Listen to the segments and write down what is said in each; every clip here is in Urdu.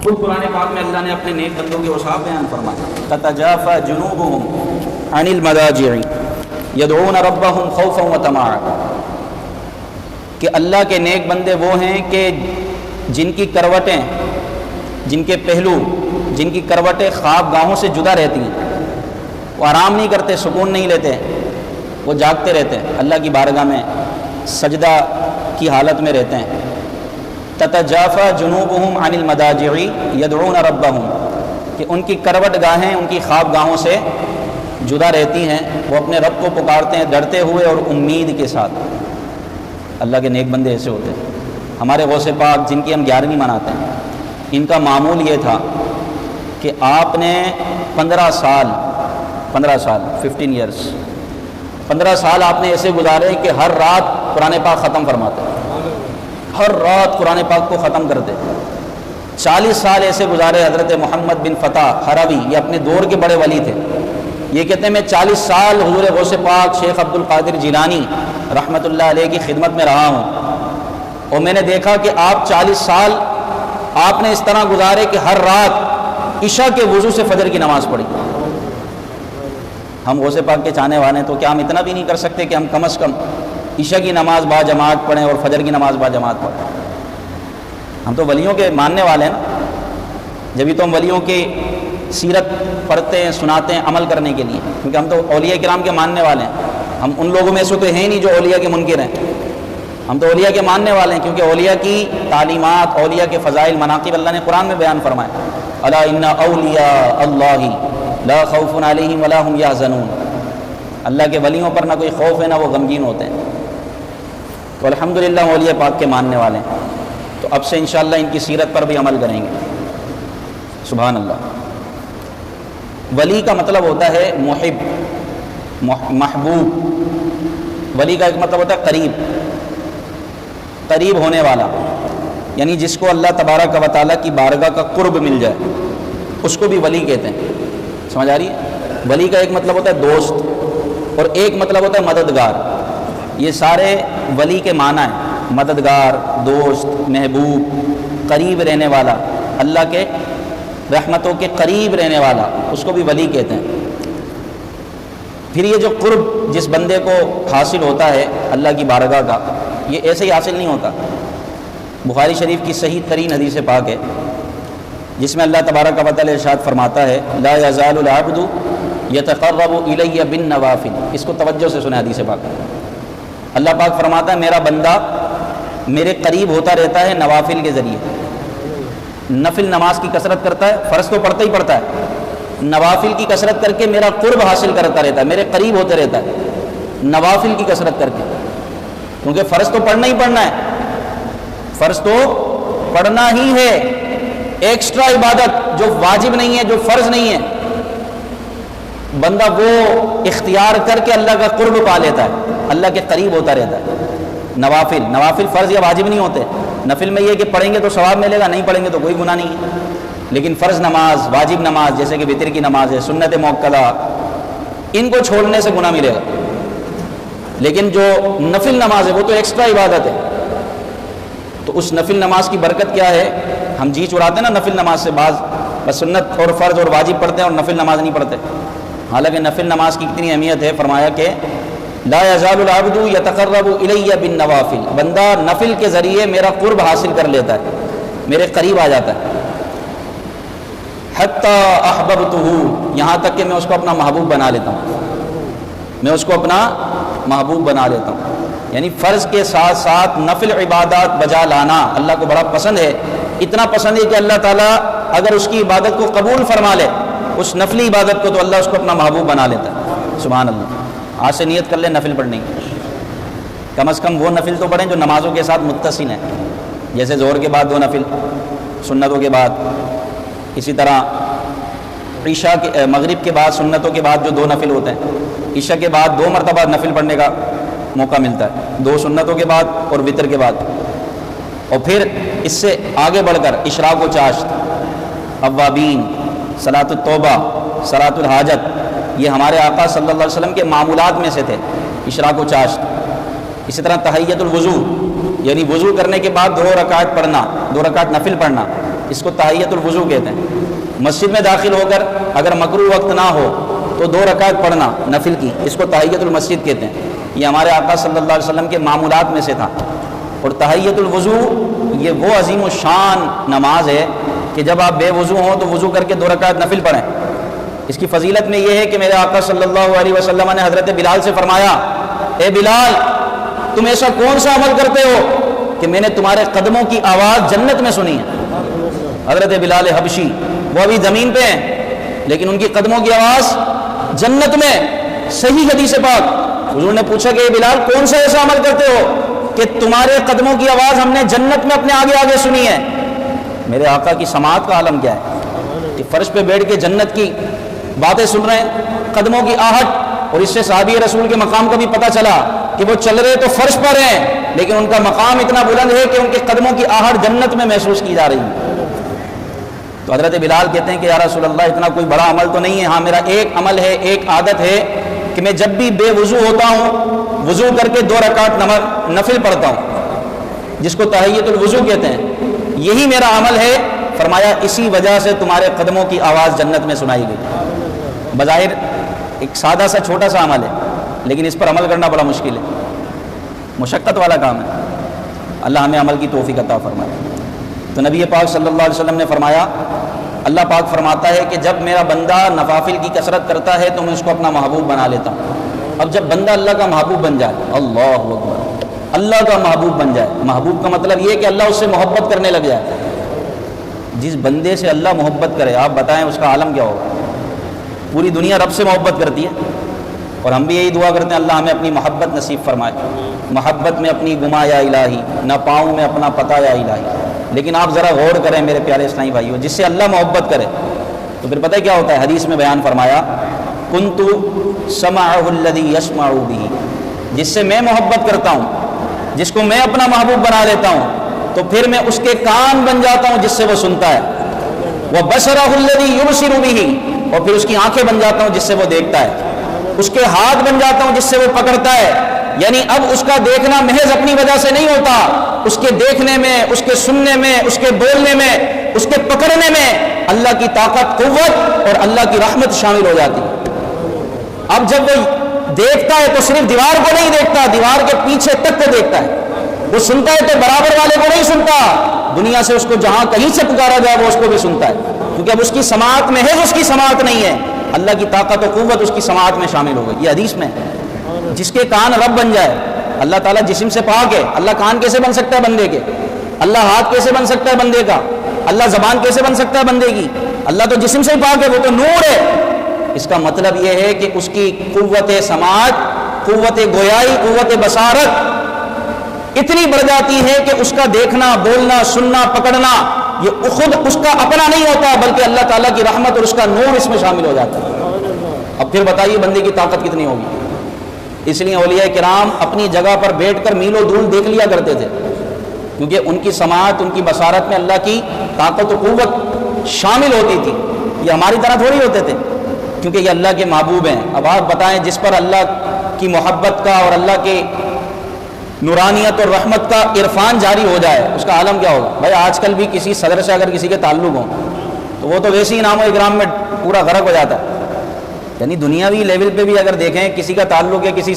خود قرآن پاک میں اللہ نے اپنے نیک بندوں کے اوصاف بیان فرمایا، تتجافى جنوبهم عن المضاجع يدعون ربهم خوفا وطمعا، کہ اللہ کے نیک بندے وہ ہیں کہ جن کی کروٹیں، جن کے پہلو، جن کی کروٹیں خواب گاہوں سے جدا رہتی ہیں، وہ آرام نہیں کرتے، سکون نہیں لیتے، وہ جاگتے رہتے ہیں، اللہ کی بارگاہ میں سجدہ کی حالت میں رہتے ہیں۔ تتجافى جنوبهم عن المضاجع يدعون ربهم، کہ ان کی کروٹ گاہیں ان کی خواب گاہوں سے جدا رہتی ہیں، وہ اپنے رب کو پکارتے ہیں ڈرتے ہوئے اور امید کے ساتھ۔ اللہ کے نیک بندے ایسے ہوتے ہیں۔ ہمارے غوث پاک جن کی ہم 11ویں مناتے ہیں، ان کا معمول یہ تھا کہ آپ نے 15 سال 15 سال آپ نے ایسے گزارے کہ ہر رات قرآن پاک ختم فرماتے، ہر رات قرآن پاک کو ختم کرتے۔ 40 سال ایسے گزارے حضرت محمد بن فتح ہروی، یہ اپنے دور کے بڑے ولی تھے، یہ کہتے ہیں میں 40 سال حضور غوث پاک شیخ عبد القادر جیلانی رحمۃ اللہ علیہ کی خدمت میں رہا ہوں، اور میں نے دیکھا کہ آپ 40 سال آپ نے اس طرح گزارے کہ ہر رات عشاء کے وضو سے فجر کی نماز پڑھی۔ ہم غوث پاک کے چاہنے والے ہیں تو کیا ہم اتنا بھی نہیں کر سکتے کہ ہم کم از کم عشاء کی نماز با جماعت پڑھیں اور فجر کی نماز با جماعت پڑھیں؟ ہم تو ولیوں کے ماننے والے ہیں نا، جبھی تو ہم ولیوں کی سیرت پڑھتے ہیں، سناتے ہیں عمل کرنے کے لیے، کیونکہ ہم تو اولیاء کرام کے ماننے والے ہیں۔ ہم ان لوگوں میں سے تو ہیں نہیں جو اولیاء کے منکر ہیں، ہم تو اولیاء کے ماننے والے ہیں، کیونکہ اولیاء کی تعلیمات، اولیاء کے فضائل، مناقب اللہ نے قرآن میں بیان فرمائے، الا ان اولیاء اللہ لا خوف علیہم ولا هم یحزنون، اللہ کے ولیوں پر نہ کوئی خوف ہے نہ وہ غمگین ہوتے ہیں۔ تو الحمدللہ اولیاء پاک کے ماننے والے ہیں، تو اب سے انشاءاللہ ان کی سیرت پر بھی عمل کریں گے۔ سبحان اللہ۔ ولی کا مطلب ہوتا ہے محب، محبوب۔ ولی کا ایک مطلب ہوتا ہے قریب، قریب ہونے والا، یعنی جس کو اللہ تبارک و تعالیٰ کی بارگاہ کا قرب مل جائے اس کو بھی ولی کہتے ہیں۔ سمجھ آ رہی ہے؟ ولی کا ایک مطلب ہوتا ہے دوست، اور ایک مطلب ہوتا ہے مددگار۔ یہ سارے ولی کے معنی ہیں، مددگار، دوست، محبوب، قریب رہنے والا، اللہ کے رحمتوں کے قریب رہنے والا، اس کو بھی ولی کہتے ہیں۔ پھر یہ جو قرب جس بندے کو حاصل ہوتا ہے اللہ کی بارگاہ کا، یہ ایسے ہی حاصل نہیں ہوتا۔ بخاری شریف کی صحیح ترین حدیث پاک ہے جس میں اللہ تبارک و تعالی ارشاد فرماتا ہے لا یزال العبد یتقرب الی بالنوافل۔ اس کو توجہ سے سنیں حدیث پاک۔ اللہ پاک فرماتا ہے میرا بندہ میرے قریب ہوتا رہتا ہے نوافل کے ذریعے۔ نفل نماز کی کثرت کرتا ہے، فرض تو پڑھتا ہی پڑھتا ہے، نوافل کی کثرت کر کے میرا قرب حاصل کرتا رہتا ہے، میرے قریب ہوتے رہتا ہے نوافل کی کثرت کر کے، کیونکہ فرض تو پڑھنا ہی پڑھنا ہے، فرض تو پڑھنا ہی ہے۔ ایکسٹرا عبادت جو واجب نہیں ہے، جو فرض نہیں ہے، بندہ وہ اختیار کر کے اللہ کا قرب پا لیتا ہے، اللہ کے قریب ہوتا رہتا ہے۔ نوافل فرض یا واجب نہیں ہوتے۔ نفل میں یہ کہ پڑھیں گے تو ثواب ملے گا، نہیں پڑھیں گے تو کوئی گناہ نہیں ہے، لیکن فرض نماز، واجب نماز جیسے کہ وتر کی نماز ہے، سنت موکدہ، ان کو چھوڑنے سے گناہ ملے گا۔ لیکن جو نفل نماز ہے وہ تو ایکسٹرا عبادت ہے، تو اس نفل نماز کی برکت کیا ہے؟ ہم جی چڑاتے ہیں نا نفل نماز سے، بعض بس سنت اور فرض اور واجب پڑھتے ہیں اور نفل نماز نہیں پڑھتے، حالانکہ نفل نماز کی کتنی اہمیت ہے۔ فرمایا کہ لا یزال العبد یتقرب الی بالنوافل، بندہ نفل کے ذریعے میرا قرب حاصل کر لیتا ہے، میرے قریب آ جاتا ہے، حتی احببتہ، یہاں تک کہ میں اس کو اپنا محبوب بنا لیتا ہوں، میں اس کو اپنا محبوب بنا لیتا ہوں۔ یعنی فرض کے ساتھ ساتھ نفل عبادات بجا لانا اللہ کو بڑا پسند ہے، اتنا پسند ہے کہ اللہ تعالیٰ اگر اس کی عبادت کو قبول فرما لے، اس نفلی عبادت کو، تو اللہ اس کو اپنا محبوب بنا لیتا ہے۔ سبحان اللہ۔ آج سے نیت کر لیں نفل پڑھنے کی، کم از کم وہ نفل تو پڑھیں جو نمازوں کے ساتھ متصل ہیں، جیسے ظہر کے بعد 2 نفل سنتوں کے بعد، اسی طرح عشاء کے مغرب کے بعد سنتوں کے بعد جو 2 نفل ہوتے ہیں، عشاء کے بعد 2 مرتبہ نفل پڑھنے کا موقع ملتا ہے، 2 سنتوں کے بعد اور وتر کے بعد، اور پھر اس سے آگے بڑھ کر اشراق و چاشت، اوابین، صلاۃ التوبہ، صلاۃ الحاجت، یہ ہمارے آقا صلی اللہ علیہ وسلم کے معمولات میں سے تھے، اشراق و چاشت۔ اسی طرح تحیۃ الوضو، یعنی وضو کرنے کے بعد 2 رکعت پڑھنا، 2 رکعت نفل پڑھنا، اس کو تحیۃ الوضو کہتے ہیں۔ مسجد میں داخل ہو کر اگر مکروہ وقت نہ ہو تو 2 رکعت پڑھنا نفل کی، اس کو تحیۃ المسجد کہتے ہیں۔ یہ ہمارے آقا صلی اللہ علیہ وسلم کے معمولات میں سے تھا۔ اور تحیۃ الوضو یہ وہ عظیم الشان نماز ہے کہ جب آپ بے وضو ہوں تو وضو کر کے 2 رکعت نفل پڑھیں۔ اس کی فضیلت میں یہ ہے کہ میرے آقا صلی اللہ علیہ وسلم نے حضرت بلال سے فرمایا، اے بلال تم ایسا کون سا عمل کرتے ہو کہ میں نے تمہارے قدموں کی آواز جنت میں سنی ہے۔ حضرت بلال حبشی وہ ابھی زمین پہ ہیں لیکن ان کی قدموں کی آواز جنت میں۔ صحیح حدیث پاک حضور نے پوچھا کہ اے بلال کون سا ایسا عمل کرتے ہو کہ تمہارے قدموں کی آواز ہم نے جنت میں اپنے آگے آگے سنی ہے۔ میرے آقا کی سماعت کا عالم کیا ہے کہ فرش پہ بیٹھ کے جنت کی باتیں سن رہے ہیں، قدموں کی آہٹ۔ اور اس سے صحابی رسول کے مقام کا بھی پتہ چلا کہ وہ چل رہے تو فرش پر ہیں لیکن ان کا مقام اتنا بلند ہے کہ ان کے قدموں کی آہٹ جنت میں محسوس کی جا رہی ہے۔ تو حضرت بلال کہتے ہیں کہ یا رسول اللہ اتنا کوئی بڑا عمل تو نہیں ہے، ہاں میرا ایک عمل ہے، ایک عادت ہے کہ میں جب بھی بے وضو ہوتا ہوں وضو کر کے 2 رکعت نفل پڑھتا ہوں، جس کو تحیۃ الوضو کہتے ہیں، یہی میرا عمل ہے۔ فرمایا اسی وجہ سے تمہارے قدموں کی آواز جنت میں سنائی گئی۔ بظاہر ایک سادہ سا چھوٹا سا عمل ہے لیکن اس پر عمل کرنا بڑا مشکل ہے، مشقت والا کام ہے۔ اللہ ہمیں عمل کی توفیق عطا فرمائے۔ تو نبی پاک صلی اللہ علیہ وسلم نے فرمایا، اللہ پاک فرماتا ہے کہ جب میرا بندہ نوافل کی کثرت کرتا ہے تو میں اس کو اپنا محبوب بنا لیتا ہوں۔ اب جب بندہ اللہ کا محبوب بن جائے، اللہ اکبر، اللہ کا محبوب بن جائے، محبوب کا مطلب یہ ہے کہ اللہ اس سے محبت کرنے لگ جائے۔ جس بندے سے اللہ محبت کرے آپ بتائیں اس کا عالم کیا ہوگا۔ پوری دنیا رب سے محبت کرتی ہے اور ہم بھی یہی دعا کرتے ہیں اللہ ہمیں اپنی محبت نصیب فرمائے۔ محبت میں اپنی گما یا الہی، نہ پاؤں میں اپنا پتہ یا الہی۔ لیکن آپ ذرا غور کریں میرے پیارے اسلامی بھائیو، جس سے اللہ محبت کرے تو پھر پتہ کیا ہوتا ہے؟ حدیث میں بیان فرمایا، کنت سمعہ الذی یسمع بہ، جس سے میں محبت کرتا ہوں، جس کو میں اپنا محبوب بنا لیتا ہوں تو پھر میں اس کے کان بن جاتا ہوں جس سے وہ سنتا ہے، وبصرہ الذی یبصر بہ، اور پھر اس کی آنکھیں بن جاتا ہوں جس سے وہ دیکھتا ہے، اس کے ہاتھ بن جاتا ہوں جس سے وہ پکڑتا ہے۔ یعنی اب اس کا دیکھنا محض اپنی وجہ سے نہیں ہوتا، اس کے دیکھنے میں، اس کے سننے میں، اس کے بولنے میں، اس کے پکڑنے میں اللہ کی طاقت، قوت اور اللہ کی رحمت شامل ہو جاتی ہے۔ اب جب وہ دیکھتا ہے تو صرف دیوار کو نہیں دیکھتا، دیوار کے پیچھے تک کو دیکھتا ہے۔ وہ سنتا ہے تو برابر والے کو نہیں سنتا، دنیا سے اس کو جہاں کہیں سے پکارا جائے وہ اس کو بھی سنتا ہے، کیونکہ اب اس کی سماعت محض اس کی سماعت نہیں ہے، اللہ کی طاقت و قوت اس کی سماعت میں شامل ہو گئی۔ یہ حدیث میں جس کے کان رب بن جائے، اللہ تعالیٰ جسم سے پاک ہے، اللہ کان کیسے بن سکتا ہے بندے کے؟ اللہ ہاتھ کیسے بن سکتا ہے بندے کا؟ اللہ زبان کیسے بن سکتا ہے بندے کی؟ اللہ تو جسم سے ہی پاک ہے، وہ تو نور ہے۔ اس کا مطلب یہ ہے کہ اس کی قوت سماعت، قوت گویائی، قوت بصارت اتنی بڑھ جاتی ہے کہ اس کا دیکھنا، بولنا، سننا، پکڑنا یہ خود اس کا اپنا نہیں ہوتا بلکہ اللہ تعالیٰ کی رحمت اور اس کا نور اس میں شامل ہو جاتا ہے۔ اب پھر بتائیے بندے کی طاقت کتنی ہوگی۔ اس لیے اولیاء کرام اپنی جگہ پر بیٹھ کر میل و دول دیکھ لیا کرتے تھے، کیونکہ ان کی سماعت، ان کی بصارت میں اللہ کی طاقت و قوت شامل ہوتی تھی۔ یہ ہماری طرح تھوڑی ہوتے تھے، کیونکہ یہ اللہ کے محبوب ہیں۔ اب آپ بتائیں جس پر اللہ کی محبت کا اور اللہ کے نورانیت اور رحمت کا عرفان جاری ہو جائے اس کا عالم کیا ہوگا۔ بھائی آج کل بھی کسی صدر سے اگر کسی کے تعلق ہوں تو وہ تو ویسے ہی انعام و اکرام میں پورا غرق ہو جاتا ہے۔ یعنی دنیاوی لیول پہ بھی اگر دیکھیں کسی کا تعلق ہے کسی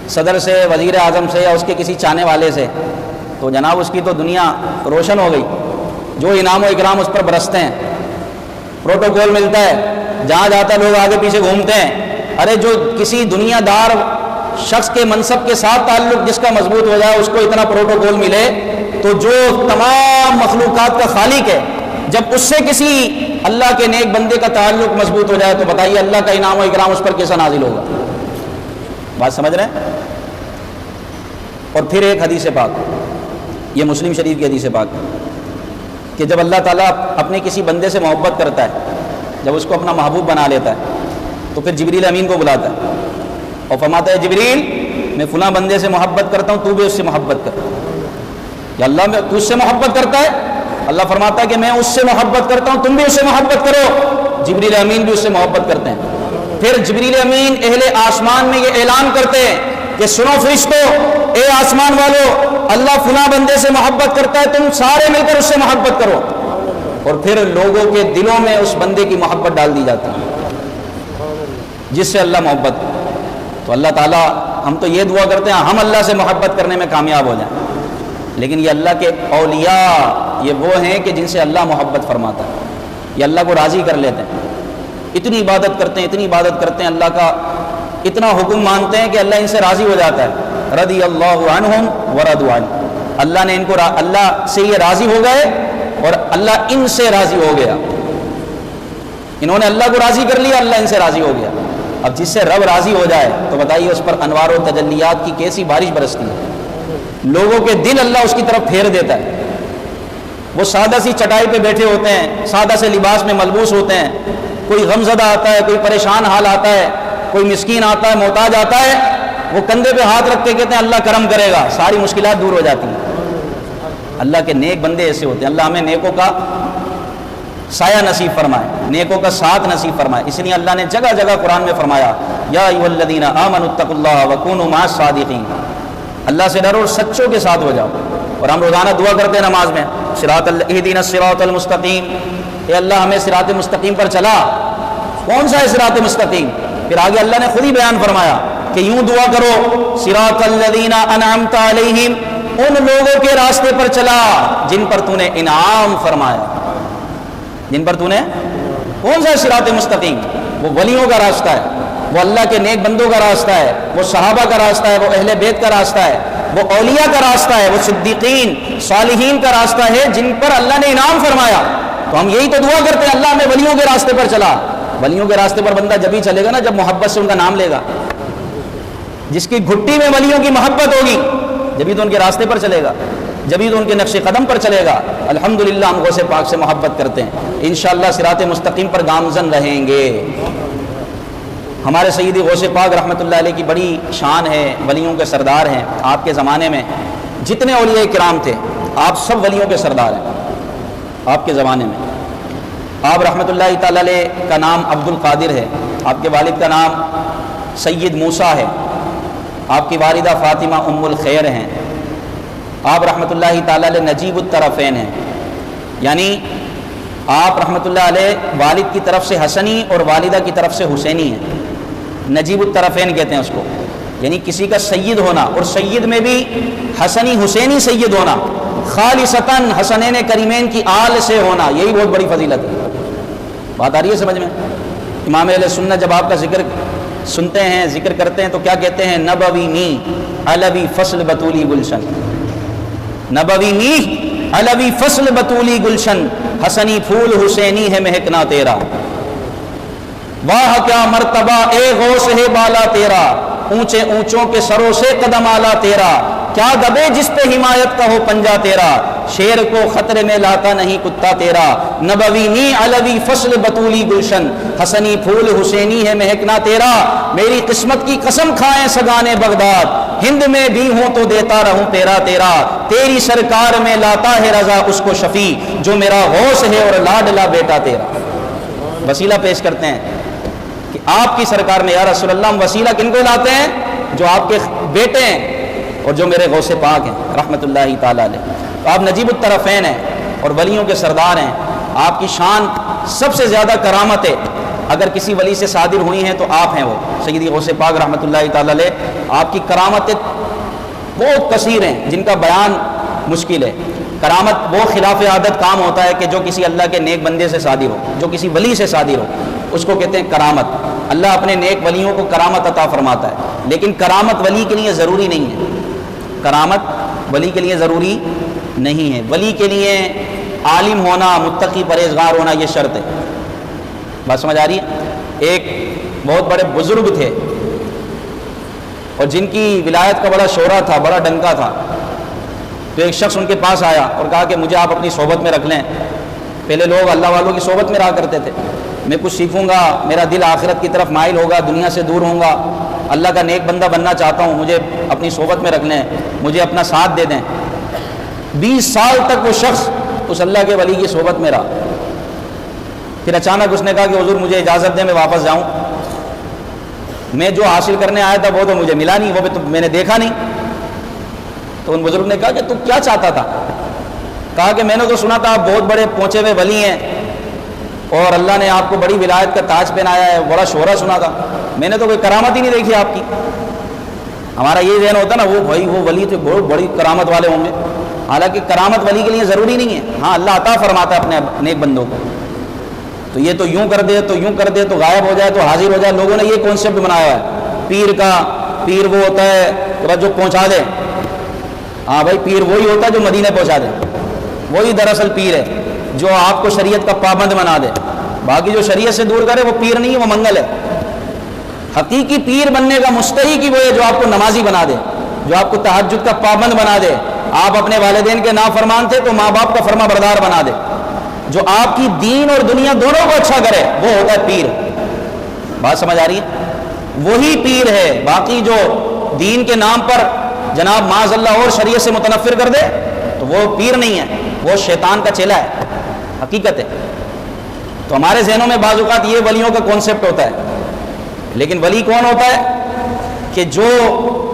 صدر سے، وزیر اعظم سے یا اس کے کسی چاہنے والے سے تو جناب اس کی تو دنیا روشن ہو گئی، جو انعام و اکرام اس پر برستے ہیں، پروٹوکول ملتا ہے، جہاں جاتا لوگ آگے پیچھے گھومتے ہیں۔ ارے جو کسی دنیا دار شخص کے منصب کے ساتھ تعلق جس کا مضبوط ہو جائے اس کو اتنا پروٹوکول ملے، تو جو تمام مخلوقات کا خالق ہے جب اس سے کسی اللہ کے نیک بندے کا تعلق مضبوط ہو جائے تو بتائیے اللہ کا انعام و اکرام اس پر کیسا نازل ہوگا۔ بات سمجھ رہے ہیں؟ اور پھر ایک حدیث پاک، یہ مسلم شریف کی حدیث پاک کہ جب اللہ تعالیٰ اپنے کسی بندے سے محبت کرتا ہے، جب اس کو اپنا محبوب بنا لیتا ہے تو پھر جبریل امین کو بلاتا ہے اور فرماتا ہے جبریل میں فلاں بندے سے محبت کرتا ہوں، تو بھی اس سے محبت کر۔ یا اللہ میں تو اس سے محبت کرتا ہے؟ اللہ فرماتا ہے کہ میں اس سے محبت کرتا ہوں، تم بھی اس سے محبت کرو۔ جبریل امین بھی اس سے محبت کرتے ہیں۔ پھر جبریل امین اہل آسمان میں یہ اعلان کرتے ہیں کہ سنو فرشتو، اے آسمان والو، اللہ فلاں بندے سے محبت کرتا ہے، تم سارے مل کر اس سے محبت کرو۔ اور پھر لوگوں کے دلوں میں اس بندے کی محبت ڈال دی جاتی ہے جس سے اللہ محبت. تو اللہ تعالیٰ ہم تو یہ دعا کرتے ہیں ہم اللہ سے محبت کرنے میں کامیاب ہو جائیں، لیکن یہ اللہ کے اولیاء یہ وہ ہیں کہ جن سے اللہ محبت فرماتا ہے، یہ اللہ کو راضی کر لیتے ہیں. اتنی عبادت کرتے ہیں، اتنی عبادت کرتے ہیں، اللہ کا اتنا حکم مانتے ہیں کہ اللہ ان سے راضی ہو جاتا ہے. رضی اللہ عنہم ورضوا عنہ، اللہ نے ان کو اللہ سے یہ راضی ہو گئے اور اللہ ان سے راضی ہو گیا. انہوں نے اللہ کو راضی کر لیا، اللہ ان سے راضی ہو گیا. اب جس سے رب راضی ہو جائے تو بتائیے اس پر انوار و تجلیات کی کیسی بارش برستی ہے. لوگوں کے دل اللہ اس کی طرف پھیر دیتا ہے. وہ سادہ سی چٹائی پہ بیٹھے ہوتے ہیں، سادہ سے لباس میں ملبوس ہوتے ہیں، کوئی غمزدہ آتا ہے، کوئی پریشان حال آتا ہے، کوئی مسکین آتا ہے، محتاج آتا ہے، وہ کندھے پہ ہاتھ رکھ کے کہتے ہیں اللہ کرم کرے گا، ساری مشکلات دور ہو جاتی ہیں. اللہ کے نیک بندے ایسے ہوتے ہیں. اللہ ہمیں نیکوں کا سایہ نصیب فرمائے، نیکوں کا ساتھ نصیب فرمائے. اس لیے اللہ نے جگہ جگہ قرآن میں فرمایا یا ایھا الذین آمنوا اتقوا اللہ وکونوا مع الصادقین، اللہ سے ڈرو اور سچوں کے ساتھ ہو جاؤ. اور ہم روزانہ دعا کرتے ہیں نماز میں اہدنا الصراط المستقیم، اے اللہ ہمیں صراط مستقیم پر چلا. کون سا ہے صراط مستقیم؟ پھر آگے اللہ نے خود ہی بیان فرمایا کہ یوں دعا کرو صراط الذین انعمت علیہم، ان لوگوں کے راستے پر چلا جن پر تو نے انعام فرمایا. جن پر تو نے کون سا صراط مستقیم؟ وہ ولیوں کا راستہ ہے، وہ اللہ کے نیک بندوں کا راستہ ہے، وہ صحابہ کا راستہ ہے، وہ اہل بیت کا راستہ ہے، وہ اولیاء کا راستہ ہے، وہ صدیقین صالحین کا راستہ ہے جن پر اللہ نے انعام فرمایا. تو ہم یہی تو دعا کرتے ہیں اللہ ہمیں ولیوں کے راستے پر چلا. ولیوں کے راستے پر بندہ جب ہی چلے گا نا جب محبت سے ان کا نام لے گا. جس کی گھٹی میں ولیوں کی محبت ہوگی جبھی تو ان کے راستے پر چلے گا، جبھی تو ان کے نقش قدم پر چلے گا. الحمدللہ ہم غوث پاک سے محبت کرتے ہیں، انشاءاللہ صراط مستقیم پر گامزن رہیں گے. ہمارے سیدی غوث پاک رحمۃ اللہ علیہ کی بڑی شان ہے، ولیوں کے سردار ہیں. آپ کے زمانے میں جتنے اولیاء کرام تھے آپ سب ولیوں کے سردار ہیں. آپ کے زمانے میں آپ رحمۃ اللہ تعالی علیہ کا نام عبد القادر ہے، آپ کے والد کا نام سید موسیٰ ہے، آپ کی والدہ فاطمہ ام الخیر ہیں. آپ رحمۃ اللہ تعالی علیہ نجیب الطرفین ہیں، یعنی آپ رحمۃ اللہ علیہ والد کی طرف سے حسنی اور والدہ کی طرف سے حسینی ہیں. نجیب الطرفین کہتے ہیں اس کو، یعنی کسی کا سید ہونا، اور سید میں بھی حسنی حسینی سید ہونا، خالصتاً حسنین کریمین کی آل سے ہونا، یہی بہت بڑی فضیلت ہے. بات آ رہی ہے سمجھ میں؟ امام اہل سنت جب آپ کا ذکر سنتے ہیں، ذکر کرتے ہیں تو کیا کہتے ہیں؟ نبوی می علوی فصل بطولی گلشن، نبوی می علوی فصل بطولی گلشن، حسنی پھول حسینی ہے مہکنا تیرا. واہ کیا مرتبہ اے غوث ہے بالا تیرا، اونچے اونچوں کے سروں سے قدم آلا تیرا. کیا دبے جس پہ حمایت کا ہو پنجا تیرا، شیر کو خطرے میں لاتا نہیں کتا تیرا. نبوی نی علوی فصل بطولی گلشن، حسنی پھول حسینی ہے مہکنا تیرا. میری قسمت کی قسم کھائیں سگانے بغداد، ہند میں بھی ہوں تو دیتا رہوں تیرا تیرا. تیری سرکار میں لاتا ہے رضا اس کو شفیع، جو میرا غوث ہے اور لاڈلا بیٹا تیرا. وسیلہ پیش کرتے ہیں کہ آپ کی سرکار میں یا رسول اللہ ہم وسیلہ کن کو لاتے ہیں؟ جو آپ کے بیٹے ہیں اور جو میرے غوث پاک ہیں رحمۃ اللہ تعالی علیہ. تو آپ نجیب الطرفین ہیں اور ولیوں کے سردار ہیں. آپ کی شان سب سے زیادہ کرامت ہے، اگر کسی ولی سے صادر ہوئی ہیں تو آپ ہیں وہ سیدی غوث پاک رحمۃ اللہ تعالی علیہ. آپ کی کرامتیں بہت کثیر ہیں جن کا بیان مشکل ہے. کرامت وہ خلاف عادت کام ہوتا ہے کہ جو کسی اللہ کے نیک بندے سے صادر ہو، جو کسی ولی سے صادر ہو، اس کو کہتے ہیں کرامت. اللہ اپنے نیک ولیوں کو کرامت عطا فرماتا ہے، لیکن کرامت ولی کے لیے ضروری نہیں ہے. کرامت ولی کے لیے ضروری نہیں ہے. ولی کے لیے عالم ہونا، متقی پرہیزگار ہونا یہ شرط ہے. بات سمجھ آ رہی ہے؟ ایک بہت بڑے بزرگ تھے اور جن کی ولایت کا بڑا شہرہ تھا، بڑا ڈنکا تھا. تو ایک شخص ان کے پاس آیا اور کہا کہ مجھے آپ اپنی صحبت میں رکھ لیں. پہلے لوگ اللہ والوں کی صحبت میں رہا کرتے تھے، میں کچھ سیکھوں گا، میرا دل آخرت کی طرف مائل ہوگا، دنیا سے دور ہوں گا، اللہ کا نیک بندہ بننا چاہتا ہوں، مجھے اپنی صحبت میں رکھ لیں، مجھے اپنا ساتھ دے دیں. 20 سال تک وہ شخص اس اللہ کے ولی کی صحبت میں رہا. پھر اچانک اس نے کہا کہ حضور مجھے اجازت دیں میں واپس جاؤں، میں جو حاصل کرنے آیا تھا وہ تو مجھے ملا نہیں، وہ بھی تو میں نے دیکھا نہیں. تو ان بزرگ نے کہا کہ تو کیا چاہتا تھا؟ کہا کہ میں نے تو سنا تھا آپ بہت بڑے پہنچے ہوئے ولی ہیں اور اللہ نے آپ کو بڑی ولایت کا تاج پہنایا ہے، بڑا شہرہ سنا تھا، میں نے تو کوئی کرامت ہی نہیں دیکھی آپ کی۔ ہمارا یہ ذہن ہوتا نا وہ بھائی وہ ولی تھے بہت بڑی کرامت والے ہوں گے، حالانکہ کرامت ولی کے لیے ضروری نہیں ہے، ہاں اللہ عطا فرماتا ہے اپنے نیک بندوں کو، تو یہ تو یوں کر دے تو یوں کر دے تو غائب ہو جائے تو حاضر ہو جائے۔ لوگوں نے یہ کانسیپٹ بنایا ہے پیر کا، پیر وہ ہوتا ہے کہ جو پہنچا دے، ہاں بھائی پیر وہی ہوتا ہے جو مدینے پہنچا دے، وہی دراصل پیر ہے جو آپ کو شریعت کا پابند بنا دے، باقی جو شریعت سے دور کرے وہ پیر نہیں ہے، وہ منگل ہے۔ حقیقی پیر بننے کا مستحق ہی وہ ہے جو آپ کو نمازی بنا دے، جو آپ کو تہجد کا پابند بنا دے، آپ اپنے والدین کے نافرمان تھے تو ماں باپ کا فرما بردار بنا دے، جو آپ کی دین اور دنیا دونوں کو اچھا کرے، وہ ہوتا ہے پیر۔ بات سمجھ آ رہی ہے؟ وہی پیر ہے، باقی جو دین کے نام پر جناب معاذ اللہ اور شریعت سے متنفر کر دے تو وہ پیر نہیں ہے، وہ شیطان کا چیلا ہے، حقیقت ہے۔ تو ہمارے ذہنوں میں بعض اوقات یہ ولیوں کا کانسیپٹ ہوتا ہے، لیکن ولی کون ہوتا ہے کہ جو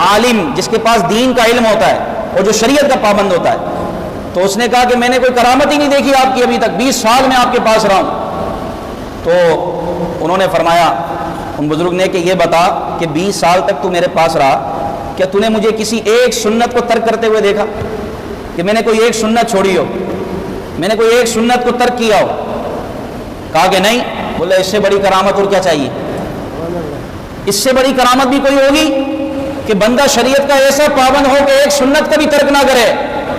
عالم، جس کے پاس دین کا علم ہوتا ہے اور جو شریعت کا پابند ہوتا ہے۔ تو اس نے کہا کہ میں نے کوئی کرامت ہی نہیں دیکھی آپ کی ابھی تک، 20 سال میں آپ کے پاس رہا ہوں۔ تو انہوں نے فرمایا ان بزرگ نے کہ یہ بتا کہ 20 سال تک تو میرے پاس رہا، کیا تو نے مجھے کسی ایک سنت کو ترک کرتے ہوئے دیکھا کہ میں نے کوئی ایک سنت چھوڑی ہو، میں نے کوئی ایک سنت کو ترک کیا ہو؟ کہا کہ نہیں۔ بولے اس سے بڑی کرامت اور کیا چاہیے؟ اس سے بڑی کرامت بھی کوئی ہوگی کہ بندہ شریعت کا ایسا پابند ہو کہ ایک سنت کا بھی ترک نہ کرے؟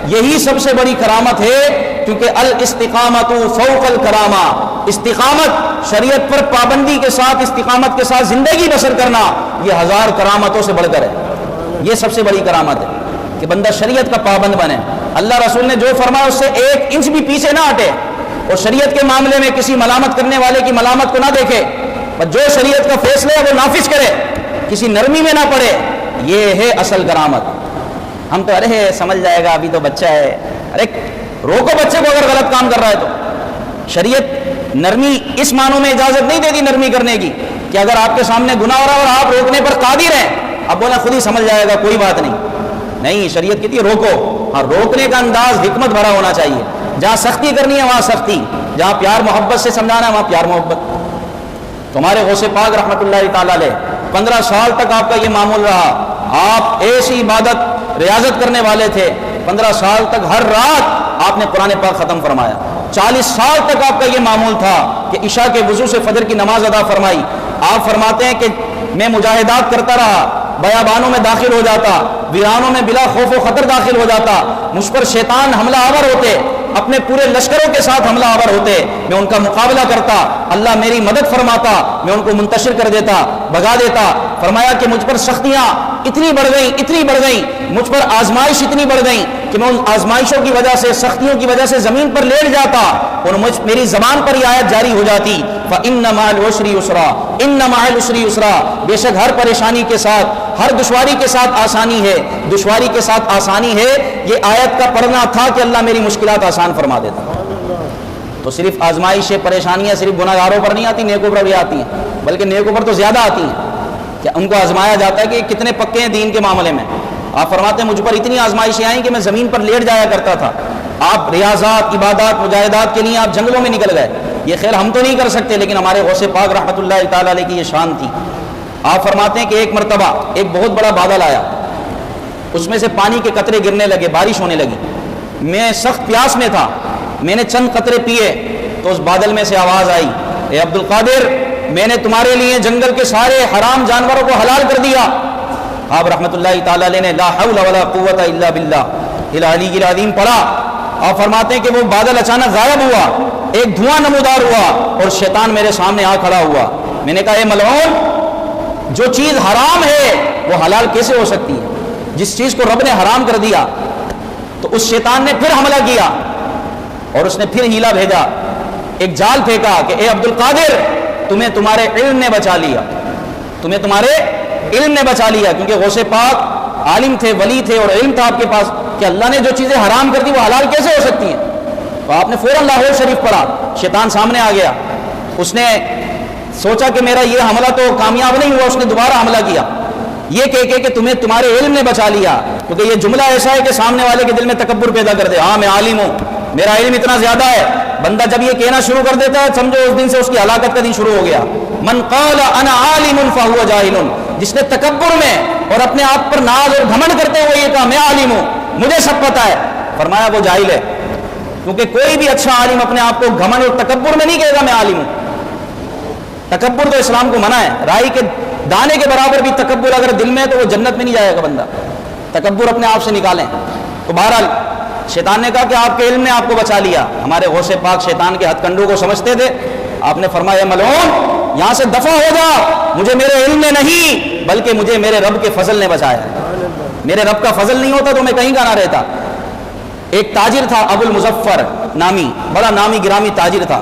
یہی سب سے بڑی کرامت ہے، کیونکہ الاستقامت فوق الکرامہ، استقامت شریعت پر پابندی کے ساتھ، استقامت کے ساتھ زندگی بسر کرنا، یہ 1000 کرامتوں سے بڑھ کر ہے۔ یہ سب سے بڑی کرامت ہے کہ بندہ شریعت کا پابند بنے، اللہ رسول نے جو فرمایا اس سے 1 انچ بھی پیچھے نہ ہٹے، اور شریعت کے معاملے میں کسی ملامت کرنے والے کی ملامت کو نہ دیکھے، بس جو شریعت کا فیصلہ ہے وہ نافذ کرے، کسی نرمی میں نہ پڑے۔ یہ ہے اصل کرامت۔ ہم تو ارے سمجھ جائے گا ابھی تو بچہ ہے، ارے روکو بچے کو اگر غلط کام کر رہا ہے تو۔ شریعت نرمی اس معنوں میں اجازت نہیں دیتی نرمی کرنے کی کہ اگر آپ کے سامنے گناہ ہو رہا ہے اور آپ روکنے پر قادر ہیں، اب بولا خود ہی سمجھ جائے گا کوئی بات نہیں، نہیں، شریعت کہتی ہے روکو، ہاں روکنے کا انداز حکمت بھرا ہونا چاہیے، جہاں سختی کرنی ہے وہاں سختی، جہاں پیار محبت سے سمجھانا ہے وہاں پیار محبت۔ تمہارے غوث پاک رحمۃ اللہ تعالی علیہ 15 سال تک آپ کا یہ معمول رہا، آپ ایسی عبادت ریاضت کرنے والے تھے، 15 سال تک ہر رات آپ نے قرآن پاک ختم فرمایا، 40 سال تک آپ کا یہ معمول تھا کہ عشاء کے وضو سے فجر کی نماز ادا فرمائی۔ آپ فرماتے ہیں کہ میں مجاہدات کرتا رہا، بیابانوں میں داخل ہو جاتا، ویرانوں میں بلا خوف و خطر داخل ہو جاتا، مجھ پر شیطان حملہ آور ہوتے، اپنے پورے لشکروں کے ساتھ حملہ آور ہوتے، میں ان کا مقابلہ کرتا، اللہ میری مدد فرماتا، میں ان کو منتشر کر دیتا، بھگا دیتا۔ فرمایا کہ مجھ پر سختیاں اتنی بڑھ گئیں، مجھ پر آزمائش اتنی بڑھ گئیں کہ میں ان آزمائشوں کی وجہ سے، سختیوں کی وجہ سے زمین پر لیٹ جاتا اور میری زبان پر یہ آیت جاری ہو جاتی، فَإِنَّ مَعَ الْعُسْرِ يُسْرًا، إِنَّ مَعَ الْعُسْرِ يُسْرًا، بے شک ہر پریشانی کے ساتھ، ہر دشواری کے ساتھ آسانی ہے، دشواری کے ساتھ آسانی ہے۔ یہ آیت کا پڑھنا تھا کہ اللہ میری مشکلات آسان فرما دیتا۔ تو صرف آزمائشیں، پریشانیاں صرف گناہ گاروں پر نہیں آتی، نیکوں پر بھی آتی ہیں، بلکہ نیکوں پر تو زیادہ آتی ہیں کہ ان کو آزمایا جاتا ہے کہ کتنے پکے ہیں دین کے معاملے میں۔ آپ فرماتے ہیں مجھ پر اتنی آزمائشیں آئیں کہ میں زمین پر لیٹ جایا کرتا تھا۔ آپ ریاضات، عبادات، مجاہدات کے لیے آپ جنگلوں میں نکل گئے، یہ خیر ہم تو نہیں کر سکتے، لیکن ہمارے غوث پاک رحمۃ اللہ تعالی علیہ کی یہ شان تھی۔ آپ فرماتے ہیں کہ ایک مرتبہ ایک بہت بڑا بادل آیا، اس میں سے پانی کے قطرے گرنے لگے، بارش ہونے لگی، میں سخت پیاس میں تھا، میں نے چند قطرے پیے تو اس بادل میں سے آواز آئی، اے عبد القادر، میں نے تمہارے لیے جنگل کے سارے حرام جانوروں کو حلال کر دیا۔ آپ رحمۃ اللہ تعالی علیہ نے لا حول ولا قوت الا باللہ العلی العظیم پڑھا۔ آپ فرماتے ہیں کہ وہ بادل اچانک غائب ہوا، ایک دھواں نمودار ہوا اور شیطان میرے سامنے آ کھڑا ہوا۔ میں نے کہا اے ملعون، جو چیز حرام ہے وہ حلال کیسے ہو سکتی ہے؟ جس چیز کو رب نے حرام کر دیا۔ تو اس شیطان نے پھر حملہ کیا اور اس نے پھر ہیلا بھیجا، ایک جال پھینکا کہ اے عبد القادر، تمہیں تمہارے علم نے بچا لیا، تمہیں تمہارے علم نے بچا لیا، کیونکہ غوث پاک عالم تھے، ولی تھے اور علم تھا آپ کے پاس کہ اللہ نے جو چیزیں حرام کر دی وہ حلال کیسے ہو سکتی ہیں۔ تو آپ نے فوراً لاہور شریف پڑھا، شیطان سامنے آ گیا، اس نے سوچا کہ میرا یہ حملہ تو کامیاب نہیں ہوا، اس نے دوبارہ حملہ کیا، یہ کہہ کہ تمہیں تمہارے علم نے بچا لیا، کیونکہ یہ جملہ ایسا ہے کہ سامنے والے کے دل میں تکبر پیدا کر دے، ہاں میں عالم ہوں، میرا علم اتنا زیادہ ہے. بندہ جب یہ کہنا شروع کر دیتا ہے سمجھو اس دن سے اس کی ہلاکت کا دن شروع ہو گیا. من قال انا عالم فهو جاہل, جس نے تکبر میں اور اپنے آپ پر ناز اور گھمنڈ کرتے ہوئے یہ کہا میں عالم ہوں, مجھے سب پتہ ہے, فرمایا وہ جاہل ہے. کیونکہ کوئی بھی اچھا عالم اپنے آپ کو گھمنڈ اور تکبر میں نہیں کہے گا میں عالم ہوں. تکبر تو اسلام کو منع ہے. رائی کے دانے کے برابر بھی تکبر اگر دل میں ہے تو وہ جنت میں نہیں جائے گا بندہ. تکبر اپنے آپ سے نکالیں. تو بہرحال شیطان نے کہا کہ آپ کے علم نے آپ کو بچا لیا. ہمارے غوث پاک شیطان کے ہتھ کنڈوں کو سمجھتے تھے. آپ نے فرمایا ملعون یہاں سے دفع ہو جا, مجھے میرے علم نے نہیں بلکہ مجھے میرے رب کے فضل نے بچایا ہے. میرے رب کا فضل نہیں ہوتا تو میں کہیں کا نہ رہتا. ایک تاجر تھا ابو المظفر نامی, بڑا نامی گرامی تاجر تھا.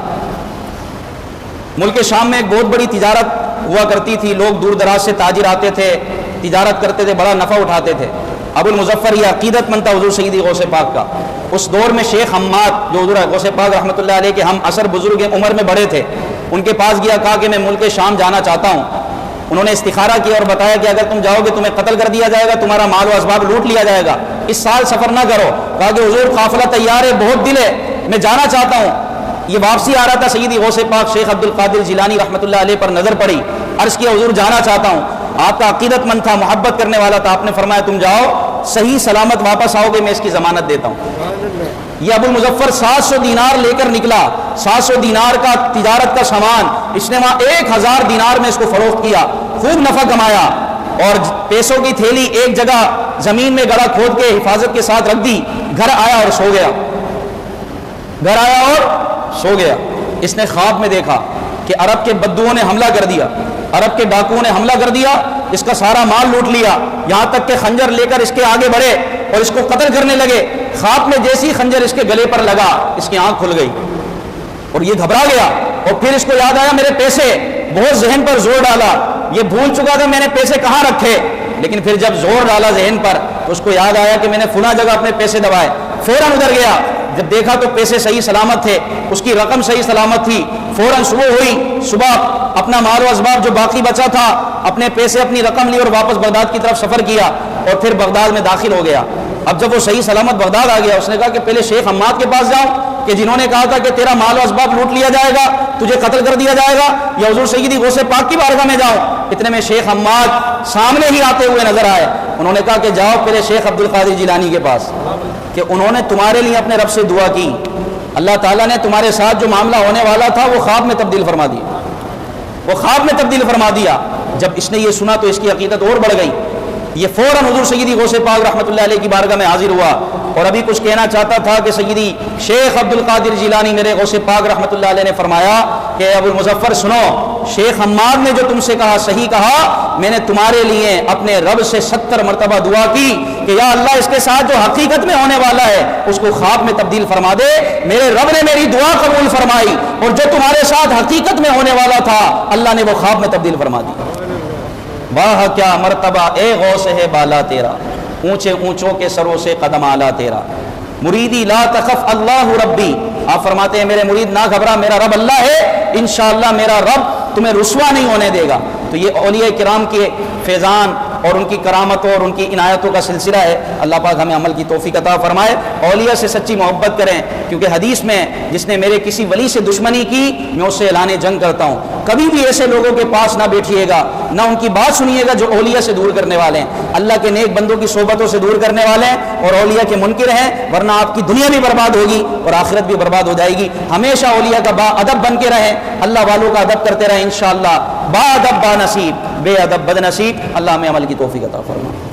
ملک شام میں ایک بہت بڑی تجارت ہوا کرتی تھی. لوگ دور دراز سے تاجر آتے تھے, تجارت کرتے تھے, بڑا نفع اٹھاتے تھے. ابو المظفر یہ عقیدت مند تھا حضور سیدی غوث پاک کا. اس دور میں شیخ حماد جو حضور غوث پاک رحمۃ اللہ علیہ کے ہم عصر بزرگ عمر میں بڑے تھے, ان کے پاس گیا, کہا کہ میں ملک شام جانا چاہتا ہوں. انہوں نے استخارہ کیا اور بتایا کہ اگر تم جاؤ گے تمہیں قتل کر دیا جائے گا, تمہارا مال و اسباب لوٹ لیا جائے گا, اس سال سفر نہ کرو. کہا کہ حضور قافلہ تیار ہے, بہت دل ہے, میں جانا چاہتا ہوں. یہ واپسی آ رہا تھا, سیدی غوث پاک شیخ عبد القادر جیلانی رحمۃ اللہ علیہ پر نظر پڑی. عرض کیا حضور جانا چاہتا ہوں. آپ کا عقیدت مند تھا, محبت کرنے والا تھا. آپ نے فرمایا تم جاؤ, صحیح سلامت واپس آؤ گے, میں اس کی ضمانت دیتا ہوں. یہ ابو المظفر 700 دینار لے کر نکلا. 700 دینار کا تجارت کا سامان, اس نے وہاں 1000 دینار میں اس کو فروخت کیا, خوب نفع کمایا, اور پیسوں کی تھیلی ایک جگہ زمین میں گڑھا کھود کے حفاظت کے ساتھ رکھ دی. گھر آیا اور سو گیا. گھر آیا اور سو گیا. اس نے خواب میں دیکھا کہ عرب کے بدوؤں نے حملہ کر دیا, عرب کے ڈاکوؤں نے حملہ کر دیا, اس کا سارا مال لوٹ لیا, یہاں تک کہ خنجر لے کر اس کے آگے بڑھے اور اس کو قتل کرنے لگے. خواب میں جیسی خنجر اس کے گلے پر لگا, اس کی آنکھ کھل گئی اور یہ گھبرا گیا. اور پھر اس کو یاد آیا میرے پیسے, بہت ذہن پر زور ڈالا, یہ بھول چکا تھا میں نے پیسے کہاں رکھے. لیکن پھر جب زور ڈالا ذہن پر تو اس کو یاد آیا کہ میں نے فلاں جگہ اپنے پیسے دبائے. فوراً ادھر گیا, جب دیکھا تو پیسے صحیح سلامت تھے, اس کی رقم صحیح سلامت تھی. فوراً صبح ہوئی, صبح اپنا مال و اسباب جو باقی بچا تھا, اپنے پیسے, اپنی رقم لی اور واپس بغداد کی طرف سفر کیا اور پھر بغداد میں داخل ہو گیا. اب جب وہ صحیح سلامت بغداد آ گیا, اس نے کہا کہ پہلے شیخ حماد کے پاس جاؤں کہ جنہوں نے کہا تھا کہ تیرا مال و اسباب لوٹ لیا جائے گا, تجھے قتل کر دیا جائے گا, یا حضور سیدی غوث پاک کی بارگاہ میں جاؤں. اتنے میں شیخ حماد سامنے ہی آتے ہوئے نظر آئے. انہوں نے کہا کہ جاؤ پہلے شیخ عبد القادر جیلانی کے پاس, کہ انہوں نے تمہارے لیے اپنے رب سے دعا کی, اللہ تعالیٰ نے تمہارے ساتھ جو معاملہ ہونے والا تھا وہ خواب میں تبدیل فرما دیا, وہ خواب میں تبدیل فرما دیا. جب اس نے یہ سنا تو اس کی عقیدت اور بڑھ گئی. یہ فوراً حضور سیدی غوث پاک رحمۃ اللہ علیہ کی بارگاہ میں حاضر ہوا اور ابھی کچھ کہنا چاہتا تھا کہ سیدی شیخ عبد القادر جیلانی میرے غوث پاک رحمۃ اللہ علیہ نے فرمایا کہ ابو المظفر سنو, شیخ حماد نے جو تم سے کہا صحیح کہا, میں نے تمہارے لیے اپنے رب سے 70 مرتبہ دعا کی کہ یا اللہ اس کے ساتھ جو حقیقت میں ہونے والا ہے اس کو خواب میں تبدیل فرما دے. میرے رب نے میری دعا قبول فرمائی, اور جو تمہارے ساتھ حقیقت میں ہونے والا تھا اللہ نے وہ خواب میں تبدیل فرما دی. واہ کیا مرتبہ اے غوث ہے بالا تیرا, اونچے اونچوں کے سروں سے قدم آلا تیرا. مریدی لا تخف اللہ ربی, آپ فرماتے ہیں میرے مرید نہ گھبرا, میرا رب اللہ ہے, انشاءاللہ میرا رب تمہیں رسوا نہیں ہونے دے گا. تو یہ اولیاء کرام کے فیضان اور ان کی کرامتوں اور ان کی عنایتوں کا سلسلہ ہے. اللہ پاک ہمیں عمل کی توفیق عطا فرمائے. اولیاء سے سچی محبت کریں, کیونکہ حدیث میں جس نے میرے کسی ولی سے دشمنی کی میں اس سے اعلان جنگ کرتا ہوں. کبھی بھی ایسے لوگوں کے پاس نہ بیٹھیے گا, نہ ان کی بات سنیے گا جو اولیاء سے دور کرنے والے ہیں, اللہ کے نیک بندوں کی صحبتوں سے دور کرنے والے ہیں اور اولیاء کے منکر ہیں, ورنہ آپ کی دنیا بھی برباد ہوگی اور آخرت بھی برباد ہو جائے گی. ہمیشہ اولیاء کا با ادب بن کے رہیں, اللہ والوں کا ادب کرتے رہیں, انشاءاللہ با ادب با نصیب, بے ادب بد نصیب. اللہ میں عمل کی توفیق عطا فرمائے.